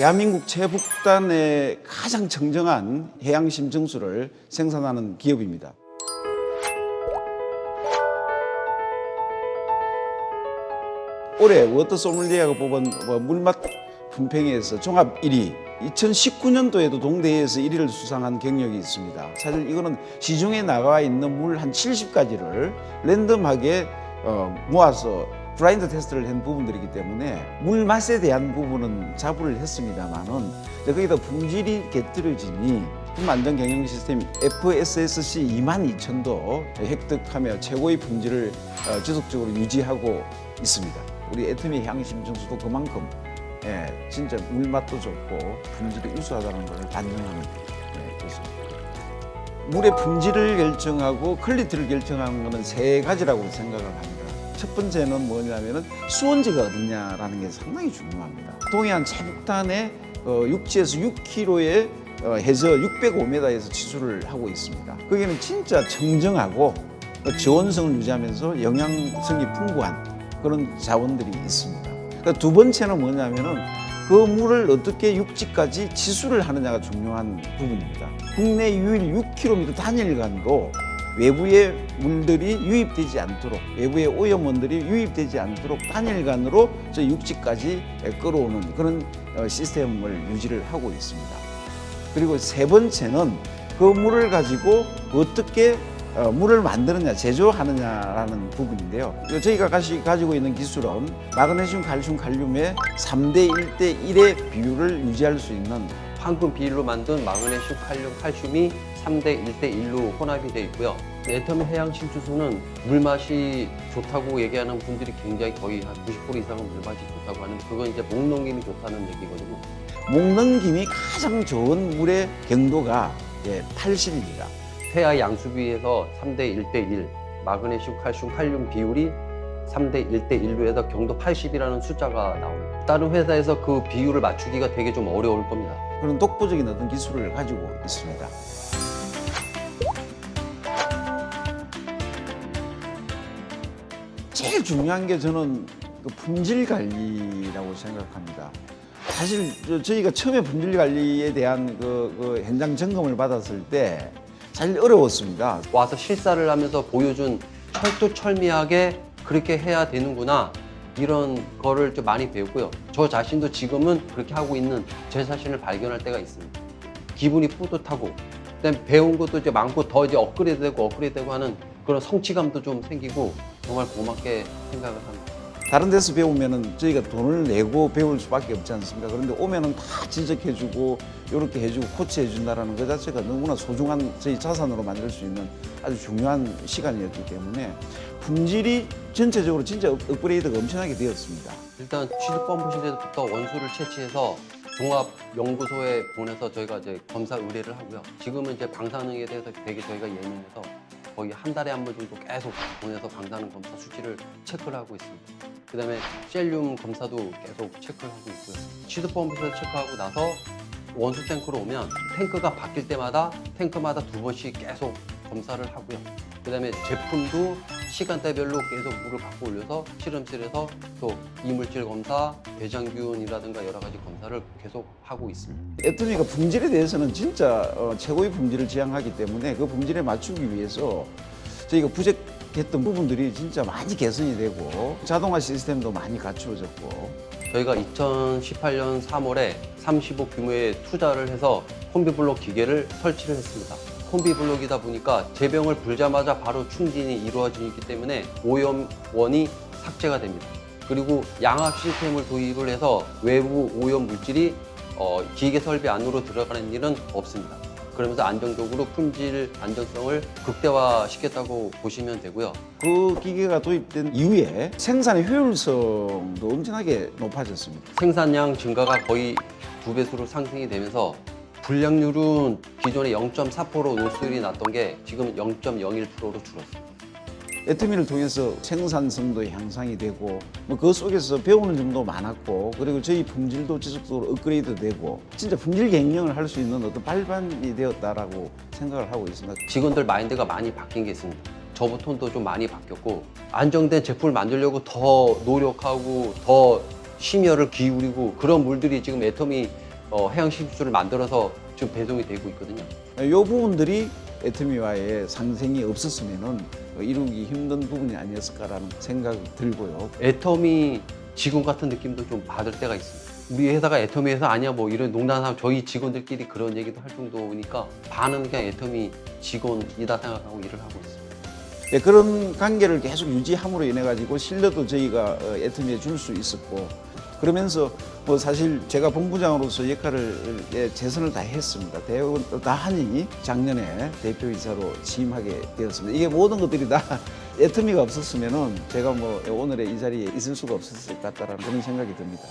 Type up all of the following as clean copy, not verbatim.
대한민국 최북단의 가장 청정한 해양 심증수를 생산하는 기업입니다. 올해 워터 소믈리에가 뽑은 물맛 품평회에서 종합 1위, 2019년도에도 동대회에서 1위를 수상한 경력이 있습니다. 사실 이거는 시중에 나와 있는 물 한 70가지를 랜덤하게 모아서 블라인드 테스트를 한 부분들이기 때문에 물 맛에 대한 부분은 자부를 했습니다만은 거기다 품질이 곁들여지니 품안전 경영 시스템 FSSC 22000도 획득하며 최고의 품질을 지속적으로 유지하고 있습니다. 우리 애터미 향심증수도 그만큼 진짜 물맛도 좋고 품질이 우수하다는 것을 반증하는 것입니다. 물의 품질을 결정하고 퀄리티를 결정하는 것은 세 가지라고 생각을 합니다. 첫 번째는 뭐냐면은 수온지가 어디냐라는 게 상당히 중요합니다. 동해안 최북단의 육지에서 6km의 해저 605m에서 치수를 하고 있습니다. 거기는 진짜 청정하고 저온성을 유지하면서 영양성이 풍부한 그런 자원들이 있습니다. 그러니까 두 번째는 뭐냐면은 그 물을 어떻게 육지까지 치수를 하느냐가 중요한 부분입니다. 국내 유일 6km 단일간으로 외부의 물들이 유입되지 않도록, 외부의 오염원들이 유입되지 않도록 단일간으로 저 육지까지 끌어오는 그런 시스템을 유지를 하고 있습니다. 그리고 세 번째는 그 물을 가지고 어떻게 물을 만드느냐, 제조하느냐라는 부분인데요. 저희가 가지고 있는 기술은 마그네슘, 칼슘, 칼륨의 3대 1대 1의 비율을 유지할 수 있는 황금 비율로 만든 마그네슘, 칼륨, 칼슘이 3대 1대 1로 혼합이 되어 있고요. 애터미 해양 심주수는 물맛이 좋다고 얘기하는 분들이 굉장히 거의 한 90% 이상은 물맛이 좋다고 하는데 그건 이제 목넘김이 좋다는 얘기거든요. 목넘김이 가장 좋은 물의 경도가 80입니다. 폐하 양수비에서 3대 1대 1, 마그네슘, 칼슘, 칼륨 비율이 3대 1대 1로 해서 경도 80이라는 숫자가 나옵니다. 다른 회사에서 그 비율을 맞추기가 되게 좀 어려울 겁니다. 그런 독보적인 어떤 기술을 가지고 있습니다. 제일 중요한 게 저는 그 품질 관리라고 생각합니다. 사실 저희가 처음에 품질 관리에 대한 그 현장 점검을 받았을 때 사실 어려웠습니다. 와서 실사를 하면서 보여준 철두철미하게 그렇게 해야 되는구나 이런 거를 좀 많이 배웠고요. 저 자신도 지금은 그렇게 하고 있는 제 자신을 발견할 때가 있습니다. 기분이 뿌듯하고 그다음에 배운 것도 이제 많고 더 이제 업그레이드되고 하는 그런 성취감도 좀 생기고 정말 고맙게 생각을 합니다. 다른 데서 배우면은 저희가 돈을 내고 배울 수밖에 없지 않습니까? 그런데 오면은 다 지적해주고 이렇게 해주고 코치해준다라는 것 자체가 너무나 소중한 저희 자산으로 만들 수 있는 아주 중요한 시간이었기 때문에 품질이 전체적으로 진짜 업그레이드가 엄청나게 되었습니다. 일단 취득펌프실에서부터 원수를 채취해서 종합연구소에 보내서 저희가 이제 검사 의뢰를 하고요. 지금은 이제 방사능에 대해서 되게 저희가 예민해서 거의 한 달에 한 번 정도 계속 보내서 방사능 검사 수치를 체크를 하고 있습니다. 그 다음에 셀륨 검사도 계속 체크를 하고 있고요. 취득펌프실에서 체크하고 나서 원수 탱크로 오면 탱크가 바뀔 때마다 탱크마다 2번씩 계속 검사를 하고요. 그 다음에 제품도 시간대별로 계속 물을 갖고 올려서 실험실에서 또 이물질 검사, 배장균이라든가 여러 가지 검사를 계속 하고 있습니다. 애터미가 품질에 대해서는 진짜 최고의 품질을 지향하기 때문에 그 품질에 맞추기 위해서 저희가 부족했던 부분들이 진짜 많이 개선이 되고 자동화 시스템도 많이 갖추어졌고 저희가 2018년 3월에 30억 규모의 투자를 해서 콤비블록 기계를 설치를 했습니다. 콤비블록이다 보니까 제병을 불자마자 바로 충진이 이루어지기 때문에 오염원이 삭제가 됩니다. 그리고 양압 시스템을 도입을 해서 외부 오염 물질이 기계 설비 안으로 들어가는 일은 없습니다. 그러면서 안정적으로 품질 안정성을 극대화시켰다고 보시면 되고요. 그 기계가 도입된 이후에 생산의 효율성도 엄청나게 높아졌습니다. 생산량 증가가 거의 2배수로 상승이 되면서 불량률은 기존에 0.4% 노수율이 났던 게 지금 0.01%로 줄었습니다. 애터미를 통해서 생산성도 향상이 되고 그 속에서 배우는 점도 많았고 그리고 저희 품질도 지속적으로 업그레이드 되고 진짜 품질 경영을 할 수 있는 어떤 발판이 되었다라고 생각을 하고 있습니다. 직원들 마인드가 많이 바뀐 게 있습니다. 저부터도 좀 많이 바뀌었고 안정된 제품을 만들려고 더 노력하고 더 심혈을 기울이고 그런 물들이 지금 애터미 해양 식수를 만들어서 지금 배송이 되고 있거든요. 이 부분들이 애터미와의 상생이 없었으면은 이루기 힘든 부분이 아니었을까라는 생각이 들고요. 애터미 직원 같은 느낌도 좀 받을 때가 있습니다. 우리 회사가 애터미 회사 아니야 뭐 이런 농담하면 저희 직원들끼리 그런 얘기도 할 정도니까 반은 그냥 애터미 직원이다 생각하고 일을 하고 있습니다. 예, 그런 관계를 계속 유지함으로 인해 가지고 신뢰도 저희가 애터미에 줄 수 있었고, 그러면서 뭐 사실 제가 본부장으로서 역할을 최선을 다했습니다. 다 하니 작년에 대표이사로 취임하게 되었습니다. 이게 모든 것들이 다 애터미가 없었으면은 제가 뭐 오늘의 이 자리에 있을 수가 없었을 것 같다라는 그런 생각이 듭니다.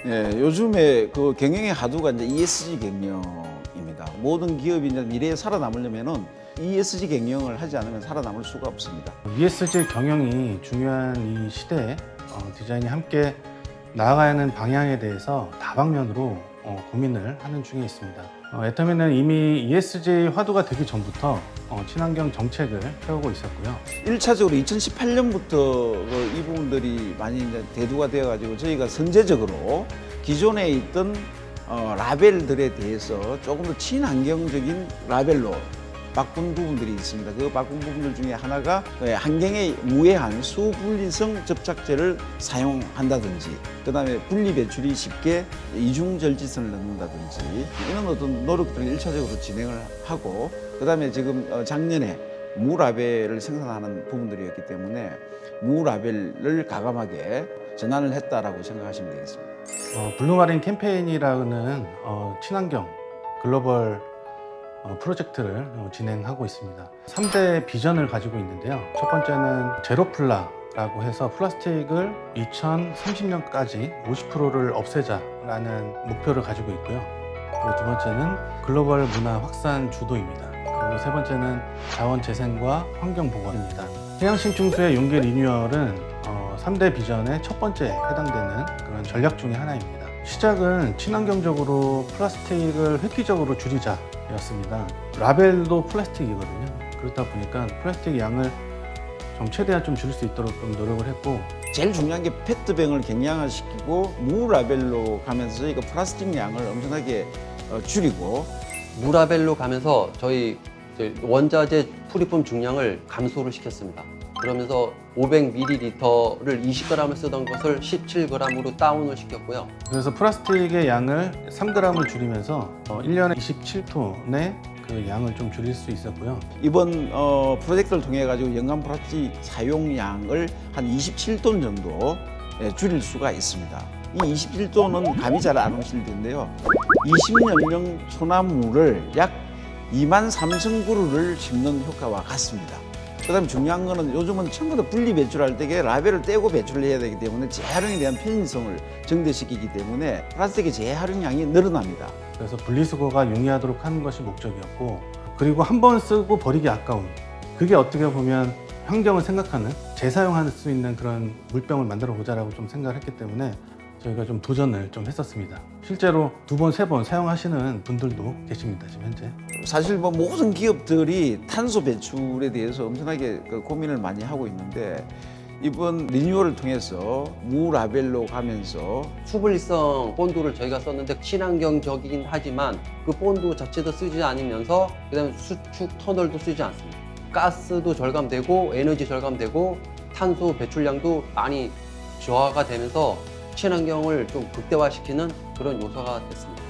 예, 요즘에 그 경영의 하두가 이제 ESG 경영입니다. 모든 기업이 이제 미래에 살아남으려면은 ESG 경영을 하지 않으면 살아남을 수가 없습니다. ESG 경영이 중요한 이 시대에 디자인이 함께 나아가야 하는 방향에 대해서 다방면으로 고민을 하는 중에 있습니다. 애터미는 이미 ESG 화두가 되기 전부터 친환경 정책을 펴오고 있었고요. 1차적으로 2018년부터 이 부분들이 많이 이제 대두가 되어가지고 저희가 선제적으로 기존에 있던 라벨들에 대해서 조금 더 친환경적인 라벨로 바꾼 부분들이 있습니다. 그 바꾼 부분들 중에 하나가 환경에 무해한 수분리성 접착제를 사용한다든지, 그 다음에 분리 배출이 쉽게 이중절지선을 넣는다든지, 이런 어떤 노력들을 1차적으로 진행을 하고, 그 다음에 지금 작년에 무라벨을 생산하는 부분들이었기 때문에 무라벨을 가감하게 전환을 했다라고 생각하시면 되겠습니다. 블루마린 캠페인이라는 친환경 글로벌 프로젝트를 진행하고 있습니다. 3대 비전을 가지고 있는데요. 첫 번째는 제로플라라고 해서 플라스틱을 2030년까지 50%를 없애자라는 목표를 가지고 있고요. 그리고 두 번째는 글로벌 문화 확산 주도입니다. 그리고 세 번째는 자원 재생과 환경 보건입니다. 해양신충수의 용기 리뉴얼은 3대 비전의 첫 번째 해당되는 그런 전략 중에 하나입니다. 시작은 친환경적으로 플라스틱을 획기적으로 줄이자 였습니다. 라벨도 플라스틱이거든요. 그렇다 보니까 플라스틱 양을 좀 최대한 좀 줄일 수 있도록 좀 노력을 했고, 제일 중요한 게 페트병을 경량화시키고 무라벨로 가면서 저희가 플라스틱 양을 엄청나게 줄이고, 무라벨로 가면서 저희 원자재 풀이품 중량을 감소를 시켰습니다. 그러면서 500ml를 20g을 쓰던 것을 17g으로 다운을 시켰고요. 그래서 플라스틱의 양을 3g을 줄이면서 1년에 27톤의 그 양을 좀 줄일 수 있었고요. 이번 프로젝트를 통해 가지고 연간 플라스틱 사용량을 한 27톤 정도 줄일 수가 있습니다. 이 27톤은 감이 잘 안 오실 텐데요. 20년령 소나무를 약 23,000그루를 심는 효과와 같습니다. 그다음에 중요한 거는 요즘은 전부 다 분리 배출할 때 라벨을 떼고 배출을 해야 되기 때문에 재활용에 대한 편의성을 증대시키기 때문에 플라스틱의 재활용량이 늘어납니다. 그래서 분리수거가 용이하도록 하는 것이 목적이었고, 그리고 한 번 쓰고 버리기 아까운, 그게 어떻게 보면 환경을 생각하는, 재사용할 수 있는 그런 물병을 만들어 보자라고 좀 생각을 했기 때문에 저희가 좀 도전을 좀 했었습니다. 실제로 2번, 3번 사용하시는 분들도 계십니다, 지금 현재. 사실 뭐 모든 기업들이 탄소 배출에 대해서 엄청나게 고민을 많이 하고 있는데, 이번 리뉴얼을 통해서 무라벨로 가면서 수분리성 본드를 저희가 썼는데 친환경적이긴 하지만 그 본드 자체도 쓰지 않으면서 그다음에 수축 터널도 쓰지 않습니다. 가스도 절감되고 에너지 절감되고 탄소 배출량도 많이 저하가 되면서 친환경을 좀 극대화시키는 그런 요소가 됐습니다.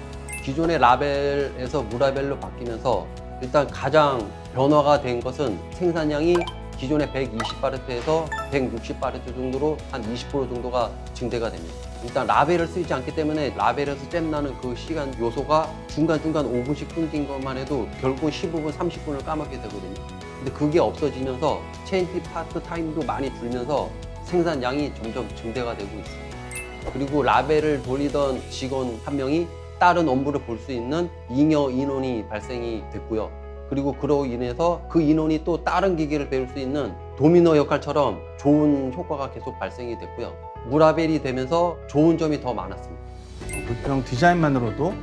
기존의 라벨에서 무라벨로 바뀌면서 일단 가장 변화가 된 것은 생산량이 기존의 120바레트에서 160바레트 정도로 한 20% 정도가 증대가 됩니다. 일단 라벨을 쓰지 않기 때문에 라벨에서 잼나는 그 시간 요소가 중간중간 5분씩 끊긴 것만 해도 결국 15분, 30분을 까먹게 되거든요. 근데 그게 없어지면서 체인티 파트 타임도 많이 줄면서 생산량이 점점 증대가 되고 있습니다. 그리고 라벨을 돌리던 직원 한 명이 다른 업무를 볼 수 있는 잉여 인원이 발생이 됐고요. 그리고 그로 인해서 그 인원이 또 다른 기계를 배울 수 있는 도미노 역할처럼 좋은 효과가 계속 발생이 됐고요. 무라벨이 되면서 좋은 점이 더 많았습니다. 물병 디자인만으로도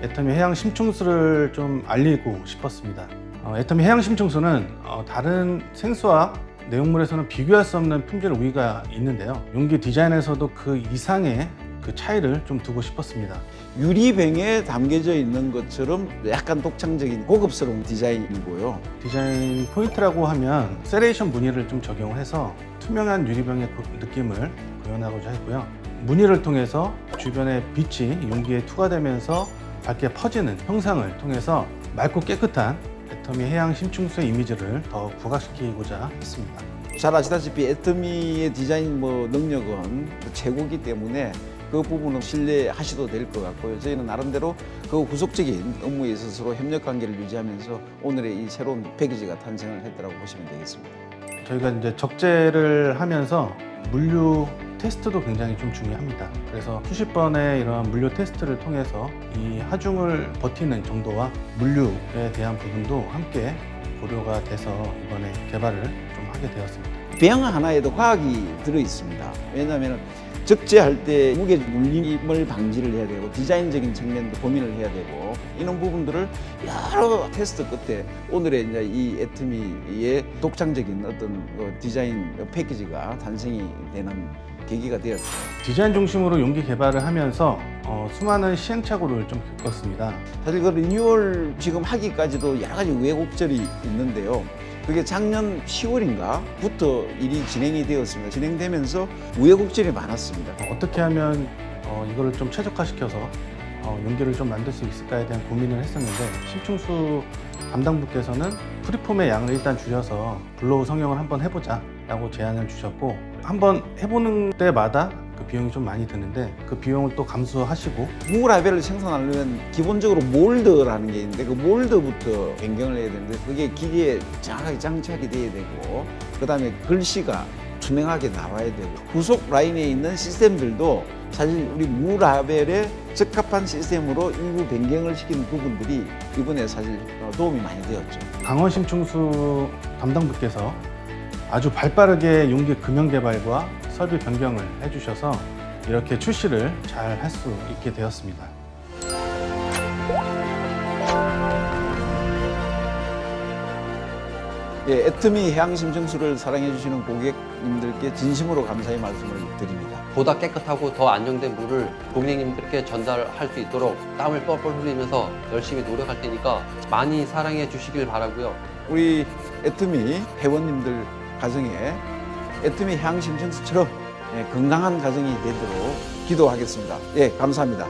애터미 해양 심층수를 좀 알리고 싶었습니다. 애터미 해양 심층수는 다른 생수화 내용물에서는 비교할 수 없는 품질 우위가 있는데요. 용기 디자인에서도 그 이상의 그 차이를 좀 두고 싶었습니다. 유리병에 담겨져 있는 것처럼 약간 독창적인 고급스러운 디자인이고요. 디자인 포인트라고 하면 세레이션 무늬를 좀 적용해서 투명한 유리병의 그 느낌을 구현하고자 했고요. 무늬를 통해서 주변의 빛이 용기에 투과되면서 밝게 퍼지는 형상을 통해서 맑고 깨끗한 애터미 해양 심층수의 이미지를 더 부각시키고자 했습니다. 잘 아시다시피 애터미의 디자인 능력은 최고기 때문에 그 부분은 신뢰하셔도 될 것 같고요. 저희는 나름대로 그 후속적인 업무에 있어서 서로 협력 관계를 유지하면서 오늘의 이 새로운 패키지가 탄생을 했다고 보시면 되겠습니다. 저희가 이제 적재를 하면서 물류 테스트도 굉장히 좀 중요합니다. 그래서 수십 번의 이러한 물류 테스트를 통해서 이 하중을 버티는 정도와 물류에 대한 부분도 함께 고려가 돼서 이번에 개발을 좀 하게 되었습니다. 병 하나에도 과학이 들어 있습니다. 왜냐하면 적재할 때 무게 눌림을 방지를 해야 되고 디자인적인 측면도 고민을 해야 되고 이런 부분들을 여러 테스트 끝에 오늘의 이제 이 애터미의 독창적인 어떤 디자인 패키지가 탄생이 되는 계기가 되었죠. 디자인 중심으로 용기 개발을 하면서 수많은 시행착오를 좀 겪었습니다. 사실 그 리뉴얼 지금 하기까지도 여러 가지 우여곡절이 있는데요. 그게 작년 10월인가부터 일이 진행이 되었습니다. 진행되면서 우여곡절이 많았습니다. 어떻게 하면 이거를 좀 최적화시켜서 용기를 좀 만들 수 있을까에 대한 고민을 했었는데 심층수 담당부께서는 프리폼의 양을 일단 줄여서 블로우 성형을 한번 해보자 라고 제안을 주셨고 한번 해보는 때마다 그 비용이 좀 많이 드는데 그 비용을 또 감수하시고 무라벨을 생산하려면 기본적으로 몰드라는 게 있는데 그 몰드부터 변경을 해야 되는데 그게 기계에 정확하게 장착이 돼야 되고 그 다음에 글씨가 투명하게 나와야 되고 후속 라인에 있는 시스템들도 사실 우리 무라벨에 적합한 시스템으로 일부 변경을 시킨 부분들이 이번에 사실 도움이 많이 되었죠. 강원 심층수 담당부께서 아주 발빠르게 용기 금형 개발과 설비 변경을 해주셔서 이렇게 출시를 잘 할 수 있게 되었습니다. 예, 애터미 해양 심층수를 사랑해 주시는 고객님들께 진심으로 감사의 말씀을 드립니다. 보다 깨끗하고 더 안정된 물을 고객님들께 전달할 수 있도록 땀을 뻘뻘 흘리면서 열심히 노력할 테니까 많이 사랑해 주시길 바라고요. 우리 애터미 회원님들 가정에 애터미 해양 심층수처럼 건강한 가정이 되도록 기도하겠습니다. 예, 감사합니다.